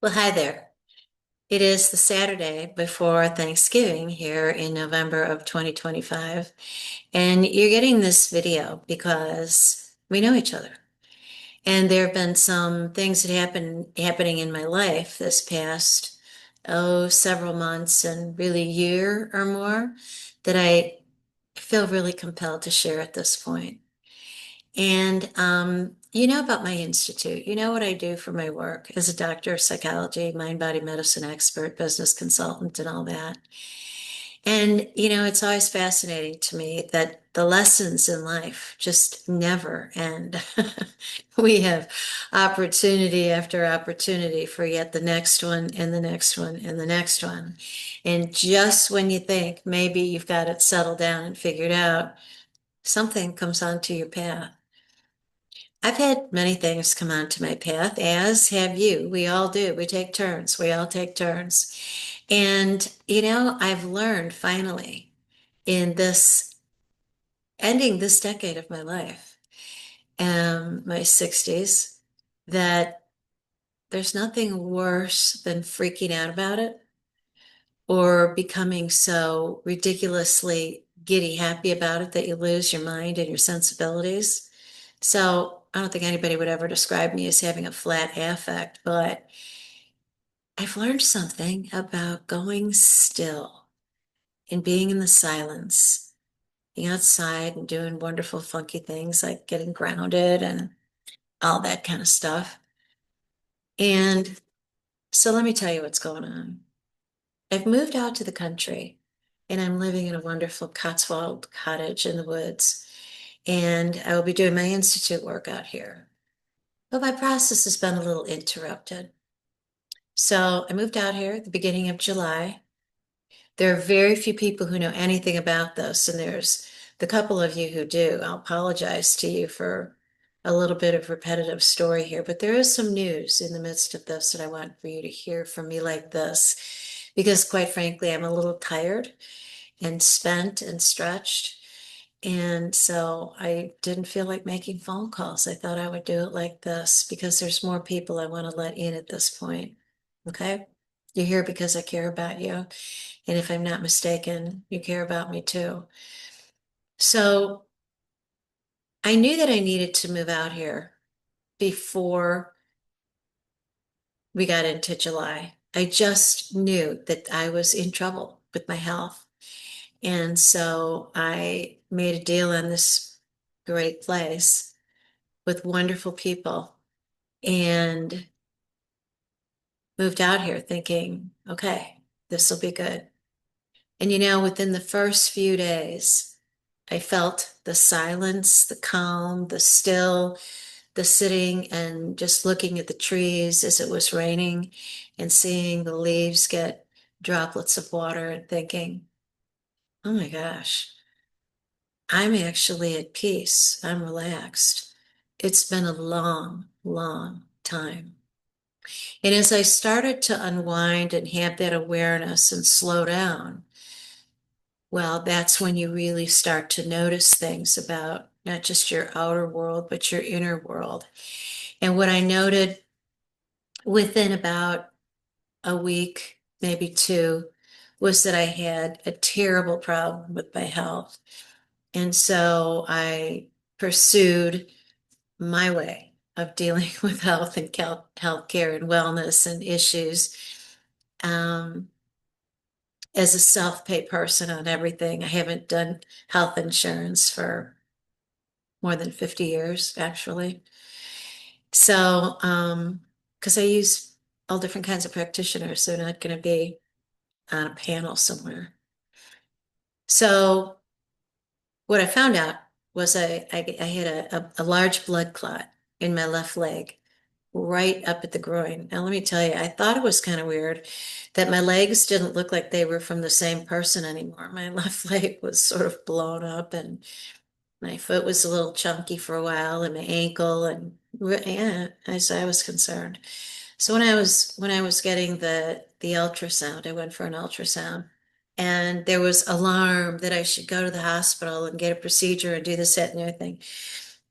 Well, hi there. It is the Saturday before Thanksgiving here in November of 2025, and you're getting this video because we know each other. And there have been some things that happening in my life this past, several months and really year or more that I feel really compelled to share at this point. And you know about my institute. You know what I do for my work as a doctor of psychology, mind body medicine expert, business consultant, and all that. And it's always fascinating to me that the lessons in life just never end. We have opportunity after opportunity for yet the next one and the next one and the next one. And just when you think maybe you've got it settled down and figured out, something comes onto your path. I've had many things come onto my path, as have you. We all do. We take turns. We all take turns. And, I've learned finally in this ending this decade of my life, my 60s, that there's nothing worse than freaking out about it or becoming so ridiculously giddy happy about it that you lose your mind and your sensibilities. So I don't think anybody would ever describe me as having a flat affect, but I've learned something about going still and being in the silence, being outside and doing wonderful, funky things like getting grounded and all that kind of stuff. And so let me tell you what's going on. I've moved out to the country and I'm living in a wonderful Cotswold cottage in the woods. And I will be doing my institute work out here. But my process has been a little interrupted. So I moved out here at the beginning of July. There are very few people who know anything about this, and there's the couple of you who do. I'll apologize to you for a little bit of repetitive story here, but there is some news in the midst of this that I want for you to hear from me like this, because quite frankly, I'm a little tired and spent and stretched. And so I didn't feel like making phone calls. I thought I would do it like this because there's more people I want to let in at this point. Okay? You're here because I care about you. And if I'm not mistaken, you care about me too. So I knew that I needed to move out here before we got into July. I just knew that I was in trouble with my health. And so I made a deal on this great place with wonderful people and moved out here thinking, okay, this will be good. And within the first few days, I felt the silence, the calm, the still, the sitting and just looking at the trees as it was raining and seeing the leaves get droplets of water and thinking, oh my gosh, I'm actually at peace. I'm relaxed. It's been a long, long time. And as I started to unwind and have that awareness and slow down, well, that's when you really start to notice things about not just your outer world, but your inner world. And what I noted within about a week, maybe two, was that I had a terrible problem with my health. And so I pursued my way of dealing with health and health care and wellness and issues. Um, as a self-pay person on everything, I haven't done health insurance for more than 50 years, actually. So, because I use all different kinds of practitioners, they're not going to be on a panel somewhere. So, what I found out was I had a large blood clot in my left leg, right up at the groin. Now, let me tell you, I thought it was kind of weird that my legs didn't look like they were from the same person anymore. My left leg was sort of blown up and my foot was a little chunky for a while and my ankle and yeah, as I was concerned. So when I was getting the ultrasound, I went for an ultrasound and there was alarm that I should go to the hospital and get a procedure and do this, that, and the other thing.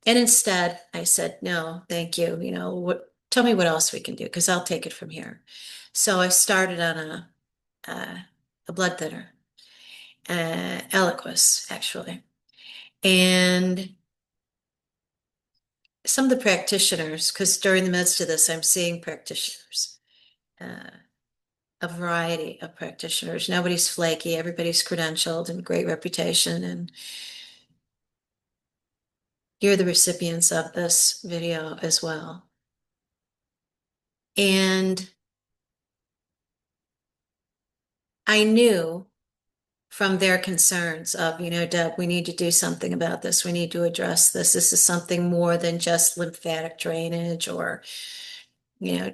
And instead I said, no, thank you. What tell me what else we can do, because I'll take it from here. So I started on uh, a blood thinner, Eliquis, actually. And some of the practitioners, because during the midst of this, I'm seeing practitioners, uh, a variety of practitioners. Nobody's flaky, everybody's credentialed and great reputation. And you're the recipients of this video as well. And I knew from their concerns of, Deb, we need to do something about this. We need to address this. This is something more than just lymphatic drainage, or, you know,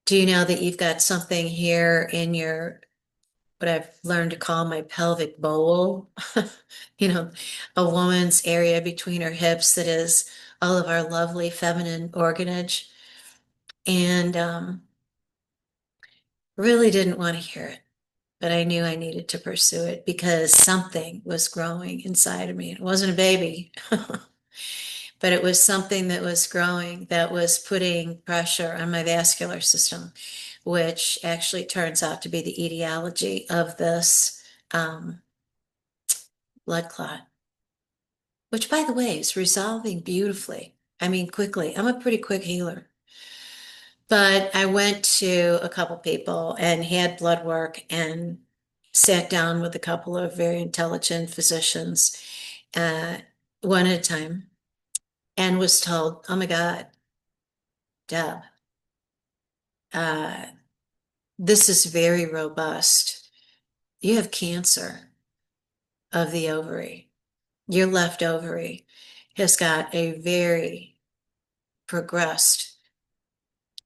do you know that you've got something here in your, what I've learned to call my pelvic bowl? You know, a woman's area between her hips that is all of our lovely feminine organage. And really didn't want to hear it, but I knew I needed to pursue it because something was growing inside of me. It wasn't a baby, but it was something that was growing that was putting pressure on my vascular system, which actually turns out to be the etiology of this blood clot, which, by the way, is resolving beautifully. I mean, quickly. I'm a pretty quick healer. But I went to a couple people and had blood work and sat down with a couple of very intelligent physicians, uh, one at a time, and was told, "Oh my God, Deb, uh, this is very robust. You have cancer of the ovary. Your left ovary has got a very progressed,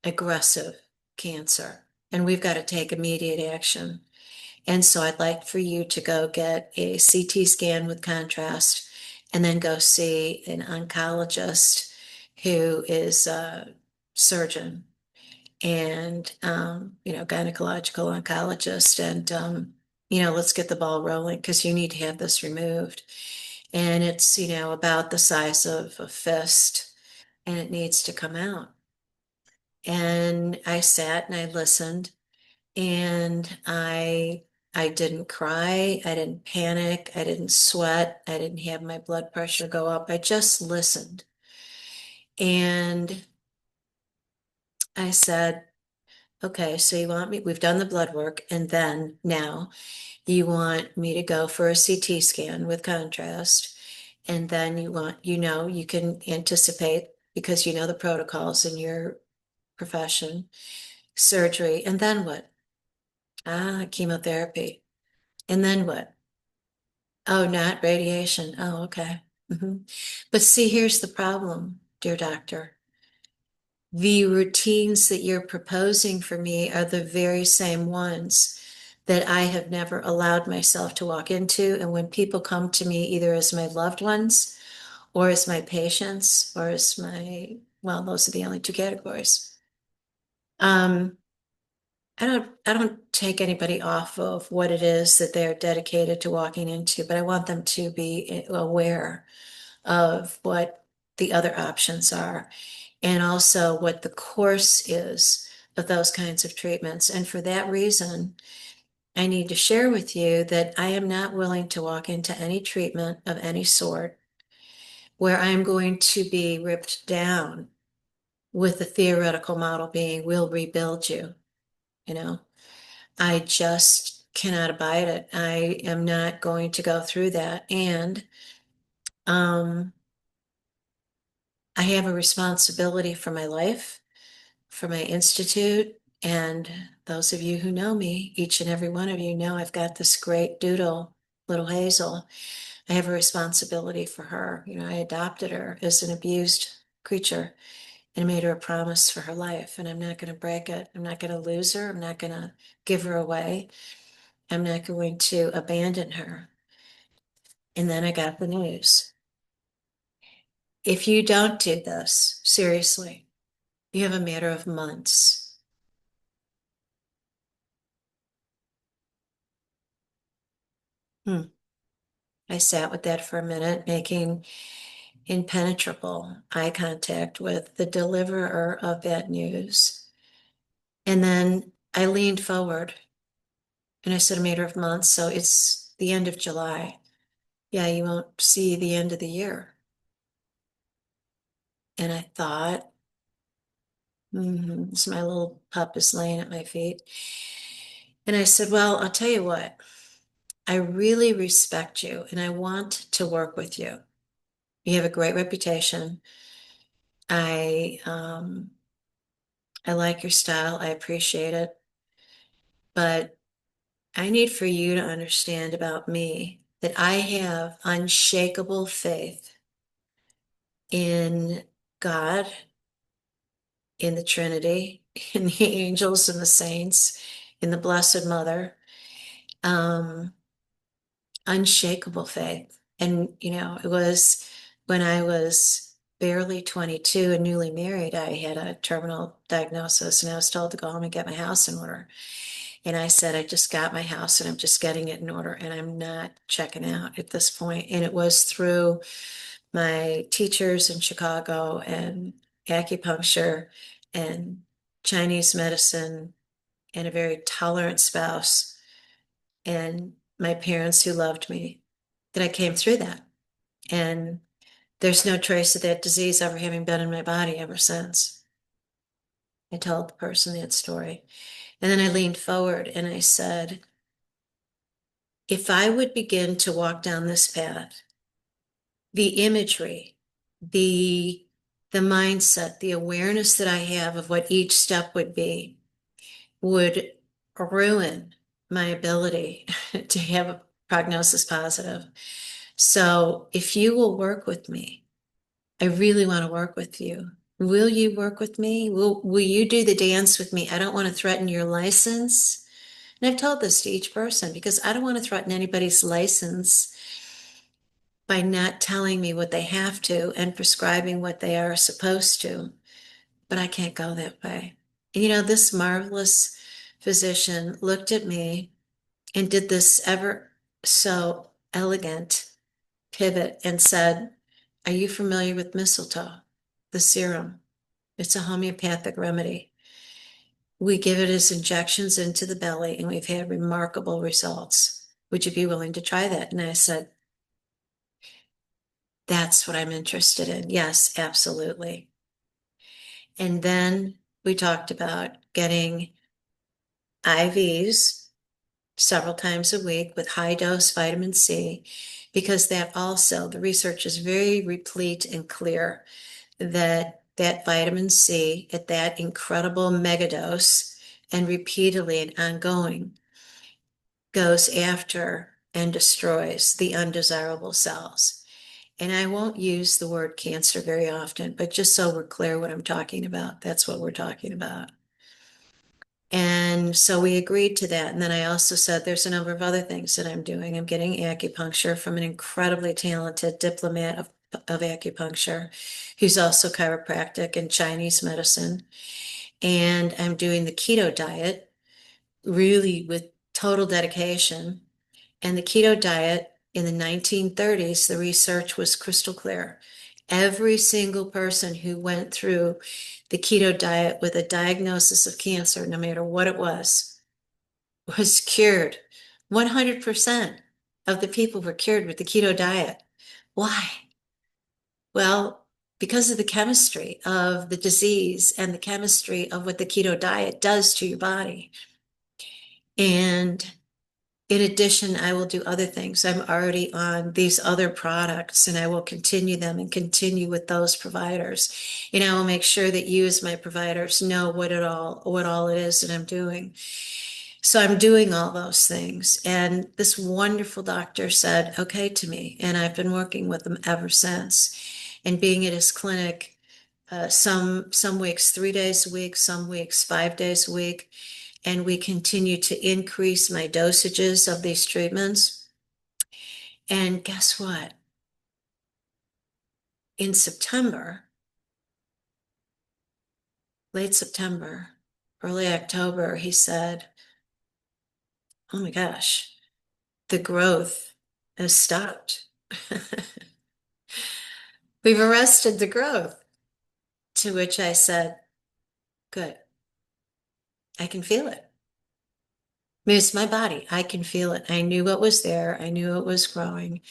aggressive cancer, and we've got to take immediate action. And so I'd like for you to go get a CT scan with contrast and then go see an oncologist who is a surgeon and, gynecological oncologist. And, let's get the ball rolling because you need to have this removed. And it's, about the size of a fist and it needs to come out." And I sat and I listened, and I didn't cry, I didn't panic, I didn't sweat, I didn't have my blood pressure go up. I just listened. And I said, "Okay, so you want me, we've done the blood work, and then now you want me to go for a CT scan with contrast, and then you can anticipate, because you know the protocols in your profession, surgery, and then what? Ah, chemotherapy. And then what? Oh, not radiation. Oh, okay. But see, here's the problem, dear doctor. The routines that you're proposing for me are the very same ones that I have never allowed myself to walk into. And when people come to me, either as my loved ones or as my patients or as well, those are the only two categories. Um, I don't take anybody off of what it is that they're dedicated to walking into, but I want them to be aware of what the other options are and also what the course is of those kinds of treatments. And for that reason, I need to share with you that I am not willing to walk into any treatment of any sort where I'm going to be ripped down with the theoretical model being, we'll rebuild you, you know. I just cannot abide it. I am not going to go through that. And um, I have a responsibility for my life, for my institute. And those of you who know me, each and every one of you know I've got this great doodle, little Hazel. I have a responsibility for her. I adopted her as an abused creature and made her a promise for her life. And I'm not going to break it. I'm not going to lose her. I'm not going to give her away. I'm not going to abandon her. And then I got the news. If you don't do this, seriously, you have a matter of months. Hmm. I sat with that for a minute, making impenetrable eye contact with the deliverer of that news. And then I leaned forward and I said, a matter of months, so it's the end of July. Yeah, you won't see the end of the year. And I thought, this my little pup is laying at my feet. And I said, well, I'll tell you what, I really respect you and I want to work with you. You have a great reputation. I um I like your style. I appreciate it. But I need for you to understand about me that I have unshakable faith in God, in the Trinity, in the angels and the saints, in the Blessed Mother. Um, Unshakable faith. And, it was when I was barely 22 and newly married, I had a terminal diagnosis and I was told to go home and get my house in order. And I said, I just got my house and I'm just getting it in order and I'm not checking out at this point. And it was through my teachers in Chicago and acupuncture and Chinese medicine and a very tolerant spouse and my parents who loved me that I came through that. And there's no trace of that disease ever having been in my body ever since. I told the person that story. And then I leaned forward and I said, if I would begin to walk down this path, the imagery, the the mindset, the awareness that I have of what each step would be would ruin my ability to have a prognosis positive. So if you will work with me, I really want to work with you. Will you work with me? Will you do the dance with me? I don't want to threaten your license. And I've told this to each person because I don't want to threaten anybody's license by not telling me what they have to and prescribing what they are supposed to. But I can't go that way. And this marvelous physician looked at me and did this ever so elegant pivot and said, are you familiar with mistletoe, the serum? It's a homeopathic remedy. We give it as injections into the belly, and we've had remarkable results. Would you be willing to try that? And I said, that's what I'm interested in. Yes, absolutely. And then we talked about getting IVs several times a week with high dose vitamin C, because that also, the research is very replete and clear that vitamin C at that incredible megadose and repeatedly and ongoing goes after and destroys the undesirable cells. And I won't use the word cancer very often, but just so we're clear what I'm talking about, that's what we're talking about. And so we agreed to that. And then I also said there's a number of other things that I'm doing. I'm getting acupuncture from an incredibly talented diplomat of acupuncture, who's also chiropractic and Chinese medicine. And I'm doing the keto diet really with total dedication. And the keto diet in the 1930s, the research was crystal clear. Every single person who went through the keto diet with a diagnosis of cancer, no matter what it was cured. 100% of the people were cured with the keto diet. Why? Well, because of the chemistry of the disease and the chemistry of what the keto diet does to your body. And in addition, I will do other things. I'm already on these other products and I will continue them and continue with those providers. I will make sure that you as my providers know what all it is that I'm doing. So I'm doing all those things. And this wonderful doctor said, okay to me. And I've been working with him ever since. And being at his clinic, some weeks, 3 days a week, some weeks, 5 days a week. And we continue to increase my dosages of these treatments. And guess what? In September, late September, early October, he said, oh my gosh, the growth has stopped. We've arrested the growth. To which I said, good. I can feel it. I mean, it's my body. I can feel it. I knew what was there. I knew it was growing.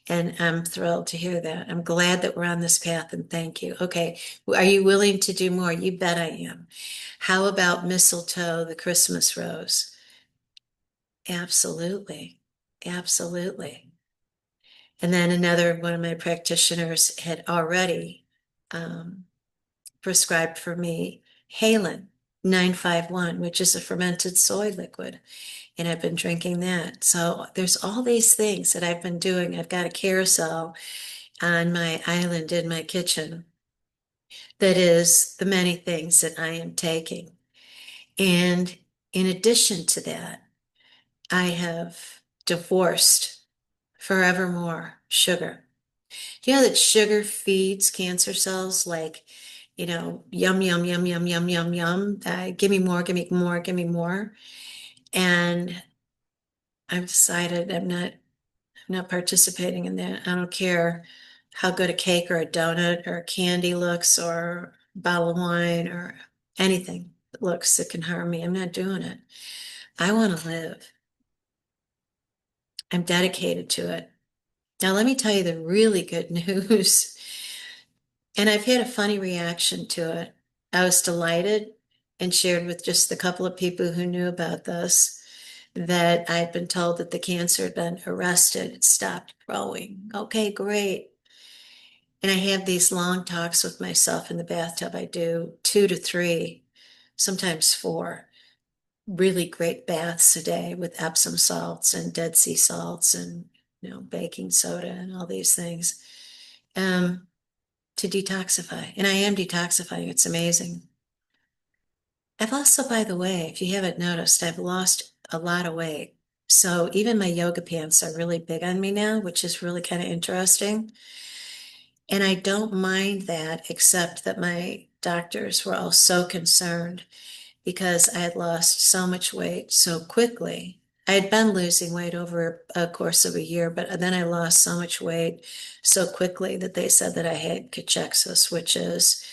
And I'm thrilled to hear that. I'm glad that we're on this path and thank you. Okay. Are you willing to do more? You bet I am. How about mistletoe, the Christmas rose? Absolutely. Absolutely. And then another one of my practitioners had already um, prescribed for me Halen 951, which is a fermented soy liquid. And I've been drinking that. So there's all these things that I've been doing. I've got a carousel on my island in my kitchen that is the many things that I am taking. And in addition to that, I have divorced forevermore sugar. Do you know that sugar feeds cancer cells like, yum, yum, yum, yum, yum, yum, yum. Give me more, give me more, give me more. And I've decided I'm not participating in that. I don't care how good a cake or a donut or a candy looks or a bottle of wine or anything that looks that can harm me. I'm not doing it. I want to live. I'm dedicated to it. Now, let me tell you the really good news. And I've had a funny reaction to it. I was delighted and shared with just the couple of people who knew about this that I'd been told that the cancer had been arrested, it stopped growing. Okay, great. And I have these long talks with myself in the bathtub. I do 2 to 3, sometimes 4 really great baths a day with Epsom salts and Dead Sea salts and baking soda and all these things um, to detoxify. And I am detoxifying. It's amazing. I've also, by the way, if you haven't noticed, I've lost a lot of weight. So even my yoga pants are really big on me now, which is really kind of interesting. And I don't mind that, except that my doctors were all so concerned because I had lost so much weight so quickly. I had been losing weight over a course of a year, but then I lost so much weight so quickly that they said that I had cachexis, which is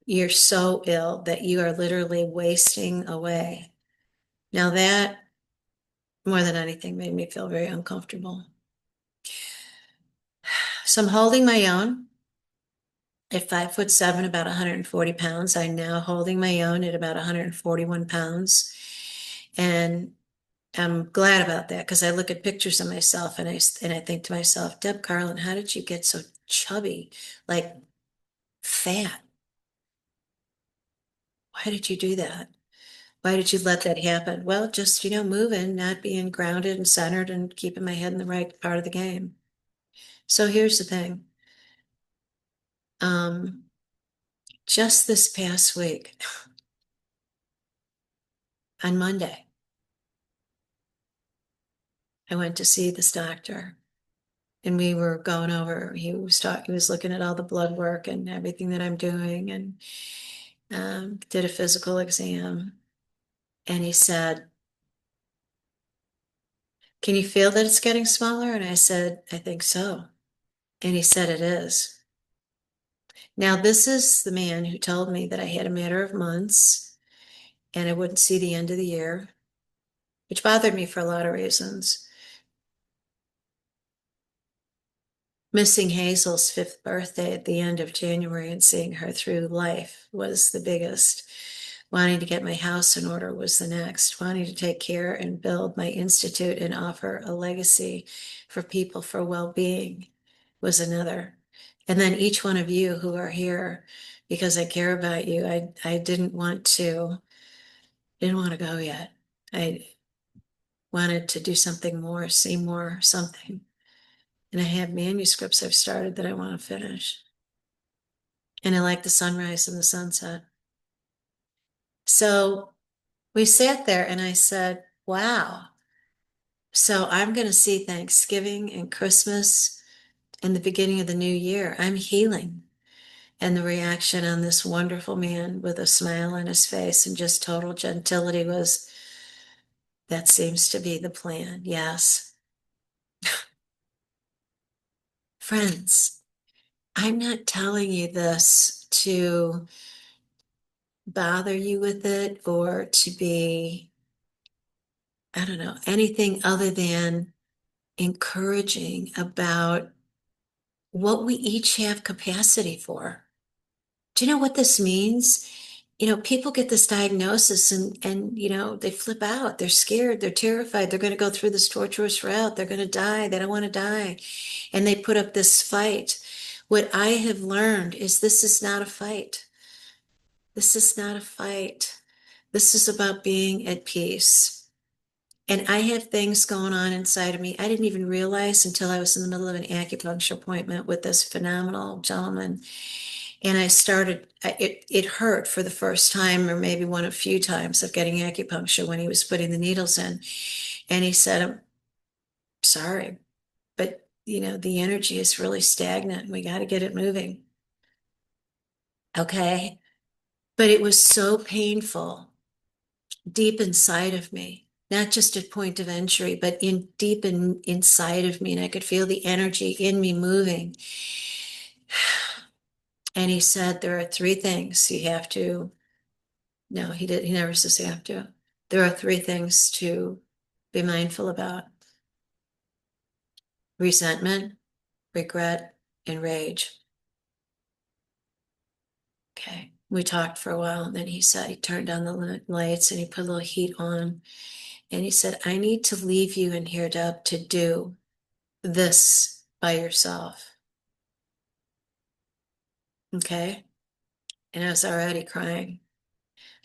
you're so ill that you are literally wasting away. Now that, more than anything, made me feel very uncomfortable. So I'm holding my own. At 5'7", about 140 pounds, I'm now holding my own at about 141 pounds. And I'm glad about that because I look at pictures of myself and I think to myself, Deb Carlin, how did you get so chubby, like fat? Why did you do that? Why did you let that happen? Well, just, moving, not being grounded and centered and keeping my head in the right part of the game. So here's the thing. Um, just this past week, on Monday, I went to see this doctor and we were going over, he was looking at all the blood work and everything that I'm doing and did a physical exam. And he said, can you feel that it's getting smaller? And I said, I think so. And he said, it is. Now, this is the man who told me that I had a matter of months and I wouldn't see the end of the year, which bothered me for a lot of reasons. Missing Hazel's 5th birthday at the end of January and seeing her through life was the biggest. Wanting to get my house in order was the next. Wanting to take care and build my institute and offer a legacy for people for well-being was another. And then each one of you who are here, because I care about you, I didn't want to go yet. I wanted to do something more, see more, something. And I have manuscripts I've started that I want to finish. And I like the sunrise and the sunset. So we sat there and I said, wow. So I'm going to see Thanksgiving and Christmas and the beginning of the new year. I'm healing. And the reaction on this wonderful man with a smile on his face and just total gentility was, that seems to be the plan. Yes. Friends, I'm not telling you this to bother you with it or to be, I don't know, anything other than encouraging about what we each have capacity for. Do you know what this means? People get this diagnosis and they flip out. They're scared. They're terrified. They're going to go through this torturous route. They're going to die. They don't want to die. And they put up this fight. What I have learned is this is not a fight. This is not a fight. This is about being at peace. And I have things going on inside of me I didn't even realize until I was in the middle of an acupuncture appointment with this phenomenal gentleman. And it hurt for the first time, or maybe one of few times of getting acupuncture when he was putting the needles in. And he said, I'm sorry, but the energy is really stagnant. We got to get it moving. Okay. But it was so painful deep inside of me, not just at point of entry, but inside of me. And I could feel the energy in me moving. And he said, there are three things you have to, no, he never says you have to. There are three things to be mindful about: resentment, regret, and rage. Okay. We talked for a while, and then he said he turned on the lights and he put a little heat on. And he said, I need to leave you in here, Deb, to do this by yourself. Okay. And I was already crying.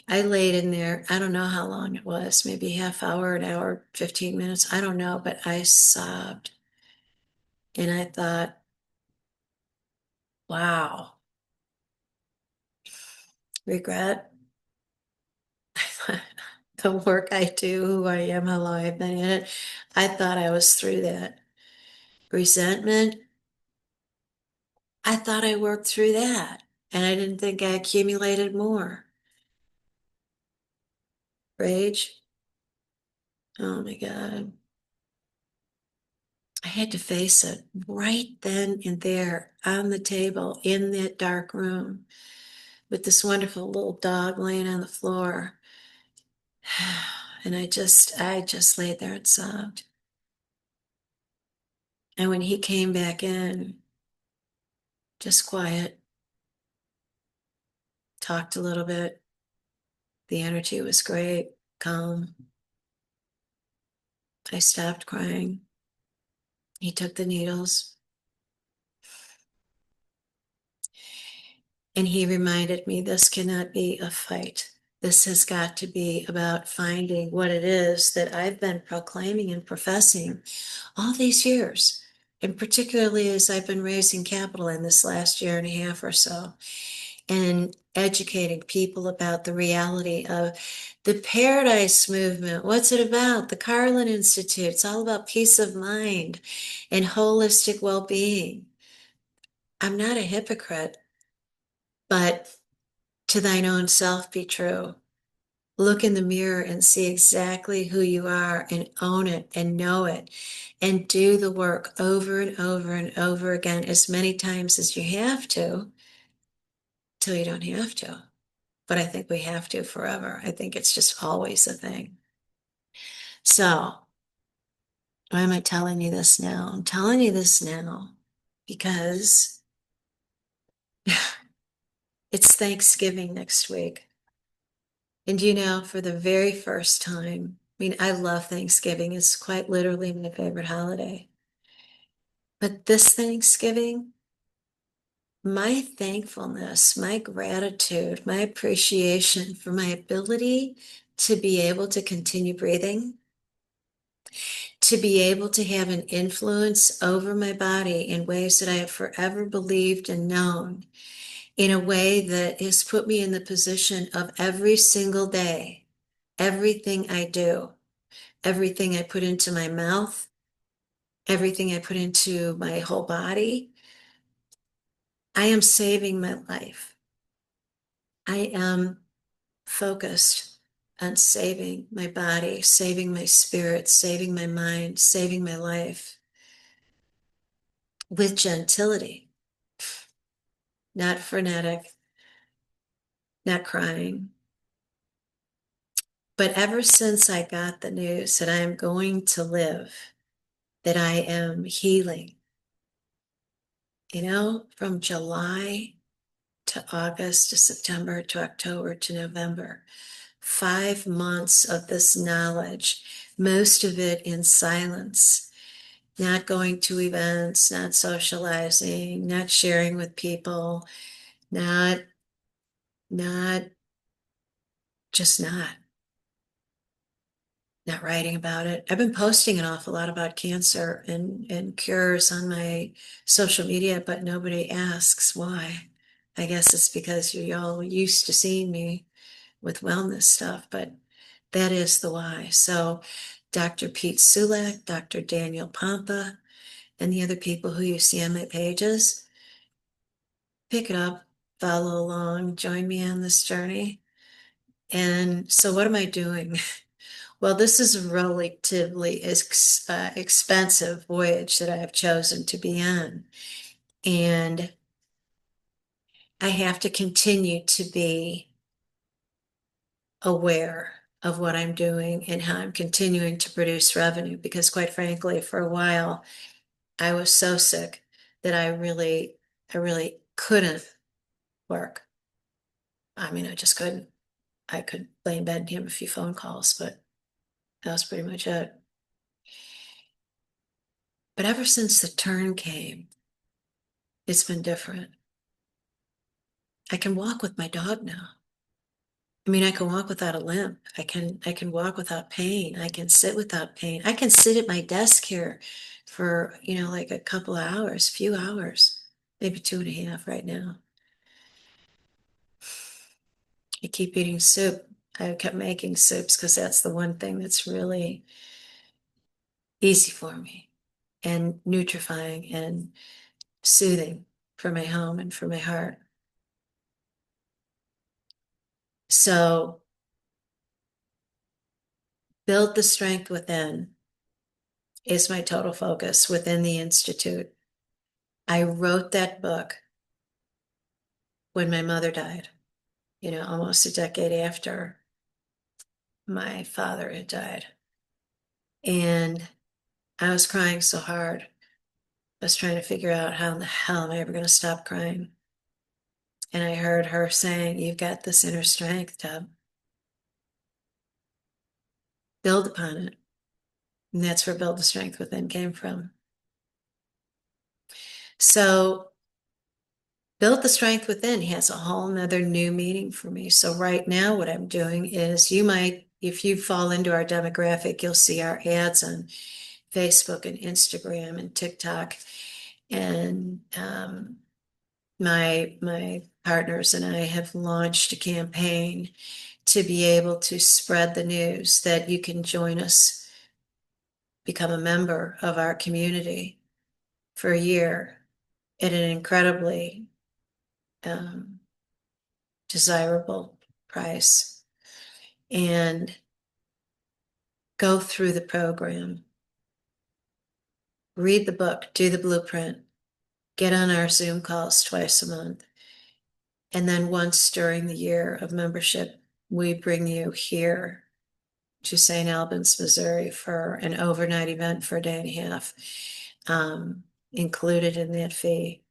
I laid in there, I don't know how long it was, maybe half hour, an hour, 15 minutes, I don't know, but I sobbed. And I thought, wow, regret. The work I do, who I am, how long I've been in it. I thought I was through that. Resentment, I thought I worked through that. And I didn't think I accumulated more. Rage, oh my God. I had to face it right then and there on the table in that dark room with this wonderful little dog laying on the floor. And I just laid there and sobbed. And when he came back in, just quiet, talked a little bit. The energy was great, calm. I stopped crying. He took the needles and he reminded me this cannot be a fight. This has got to be about finding what it is that I've been proclaiming and professing all these years, and particularly as I've been raising capital in this last year and a half or so, and educating people about the reality of the Paradise Movement. What's it about? The Carlin Institute. It's all about peace of mind and holistic well-being. I'm not a hypocrite, but to thine own self be true. Look in the mirror and see exactly who you are and own it and know it and do the work over and over and over again as many times as you have to till you don't have to. But I think we have to forever. I think it's just always a thing. So, why am I telling you this now? I'm telling you this now because it's Thanksgiving next week. And for the very first time, I mean, I love Thanksgiving. It's quite literally my favorite holiday. But this Thanksgiving, my thankfulness, my gratitude, my appreciation for my ability to be able to continue breathing, to be able to have an influence over my body in ways that I have forever believed and known, in a way that has put me in the position of every single day, everything I do, everything I put into my mouth, everything I put into my whole body, I am saving my life. I am focused on saving my body, saving my spirit, saving my mind, saving my life with gentility. not frenetic, not crying. But ever since I got the news that I am going to live, that I am healing, from July to August to September to October to November, 5 months of this knowledge, most of it in silence, not going to events, not socializing, not sharing with people, not, not, just not writing about it. I've been posting an awful lot about cancer and cures on my social media, but nobody asks why. I guess it's because you're all used to seeing me with wellness stuff, but that is the why. So Dr. Pete Sulak, Dr. Daniel Pompa, and the other people who you see on my pages, pick it up, follow along, join me on this journey. And so what am I doing? Well, this is a relatively expensive voyage that I have chosen to be on. And I have to continue to be aware of what I'm doing and how I'm continuing to produce revenue because quite frankly, for a while, I was so sick that I really couldn't work. I mean, I just couldn't. I could lay in bed and have a few phone calls, but that was pretty much it. But ever since the turn came, it's been different. I can walk with my dog now. I mean, I can walk without a limp. I can walk without pain. I can sit without pain. I can sit at my desk here for, like a couple of hours, few hours, maybe 2.5 right now. I keep eating soup. I kept making soups because that's the one thing that's really easy for me and nutrifying and soothing for my home and for my heart. So build the strength within is my total focus within the Institute. I wrote that book when my mother died, almost a decade after my father had died. And I was crying so hard. I was trying to figure out how in the hell am I ever going to stop crying? And I heard her saying, "You've got this inner strength, Deb. Build upon it." And that's where Build the Strength Within came from. So Build the Strength Within has a whole nother new meaning for me. So right now what I'm doing is you might, if you fall into our demographic, you'll see our ads on Facebook and Instagram and TikTok. And my partners and I have launched a campaign to be able to spread the news that you can join us, become a member of our community for a year at an incredibly um, desirable price and go through the program, read the book, do the blueprint, get on our Zoom calls twice a month. And then once during the year of membership, we bring you here to St. Albans, Missouri for an overnight event for a day and a half, included in that fee.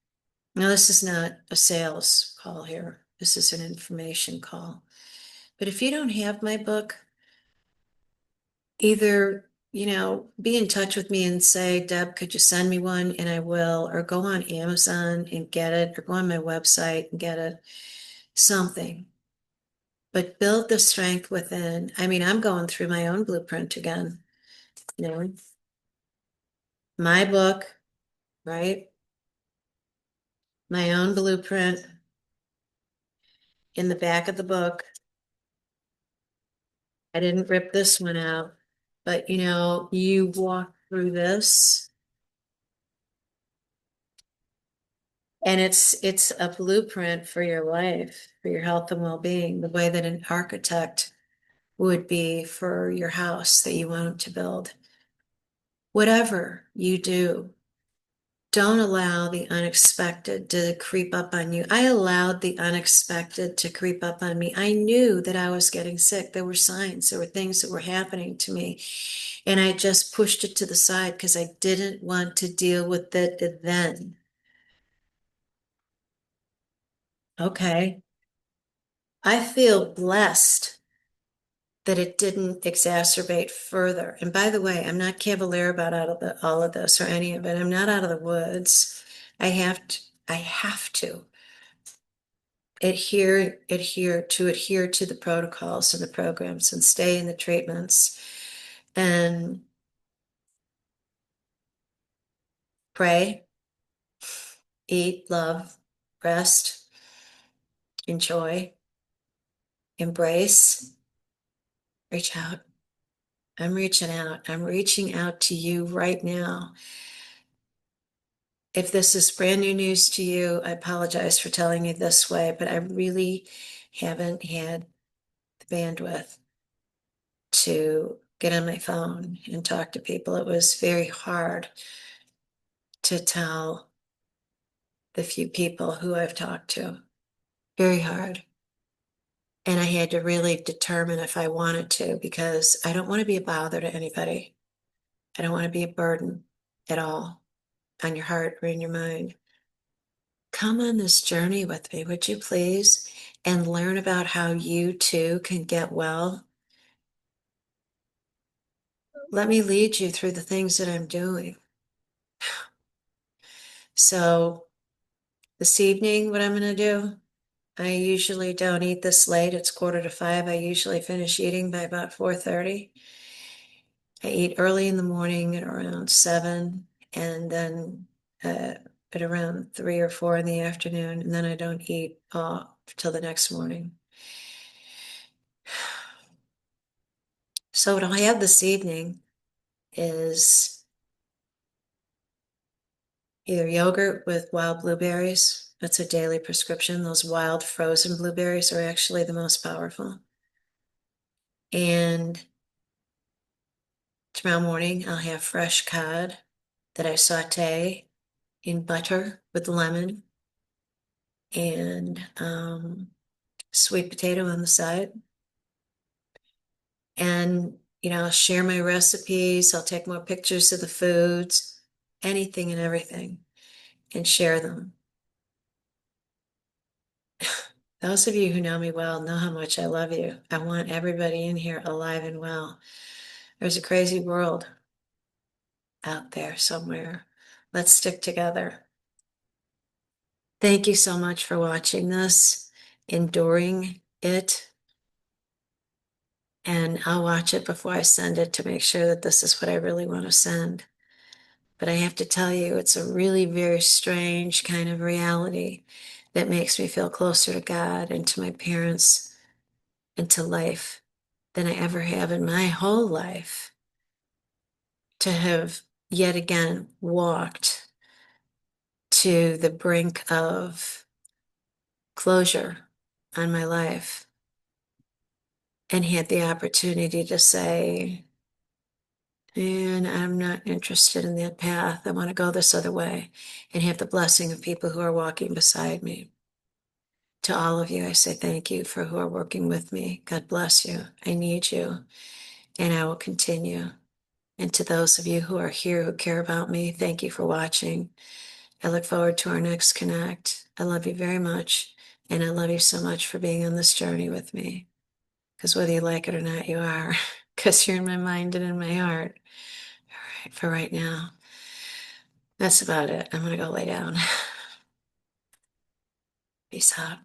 Now, this is not a sales call here. This is an information call. But if you don't have my book, either, be in touch with me and say, "Deb, could you send me one?" And I will, or go on Amazon and get it, or go on my website and get it, something. But build the strength within. I mean, I'm going through my own blueprint again, you know, my book, right? My own blueprint in the back of the book. I didn't rip this one out, but you walk through this and it's a blueprint for your life, for your health and well-being, the way that an architect would be for your house that you want to build. Whatever you do, Don't allow the unexpected to creep up on you. I allowed the unexpected to creep up on me. I knew that I was getting sick. There were signs, there were things that were happening to me. And I just pushed it to the side because I didn't want to deal with it then. Okay. I feel blessed that it didn't exacerbate further. And by the way, I'm not cavalier about all of this or any of it. I'm not out of the woods. I have to adhere to the protocols and the programs and stay in the treatments and pray, eat, love, rest, enjoy, embrace, reach out. I'm reaching out. I'm reaching out to you right now. If this is brand new news to you, I apologize for telling you this way, but I really haven't had the bandwidth to get on my phone and talk to people. It was very hard to tell the few people who I've talked to. Very hard. And I had to really determine if I wanted to, because I don't want to be a bother to anybody. I don't want to be a burden at all on your heart or in your mind. Come on this journey with me, would you please? And learn about how you too can get well. Let me lead you through the things that I'm doing. So, this evening, what I'm going to do, I usually don't eat this late. It's 4:45. I usually finish eating by about 4:30. I eat early in the morning at around 7, and then at around 3 or 4 in the afternoon, and then I don't eat till the next morning. So what I'll have this evening is either yogurt with wild blueberries. That's a daily prescription. Those wild frozen blueberries are actually the most powerful. And tomorrow morning, I'll have fresh cod that I saute in butter with lemon and sweet potato on the side. And, I'll share my recipes. I'll take more pictures of the foods, anything and everything, and share them. Those of you who know me well know how much I love you. I want everybody in here alive and well. There's a crazy world out there somewhere. Let's stick together. Thank you so much for watching this, enduring it. And I'll watch it before I send it to make sure that this is what I really want to send. But I have to tell you, it's a really very strange kind of reality that makes me feel closer to God and to my parents and to life than I ever have in my whole life. To have yet again walked to the brink of closure on my life and had the opportunity to say, and I'm not interested in that path. I want to go this other way, and have the blessing of people who are walking beside me. To all of you, I say thank you for who are working with me. God bless you. I need you, and I will continue. And to those of you who are here who care about me, thank you for watching. I look forward to our next connect. I love you very much, and I love you so much for being on this journey with me. Because whether you like it or not, you are, because you're in my mind and in my heart. All right, for right now, that's about it. I'm going to go lay down. Peace out.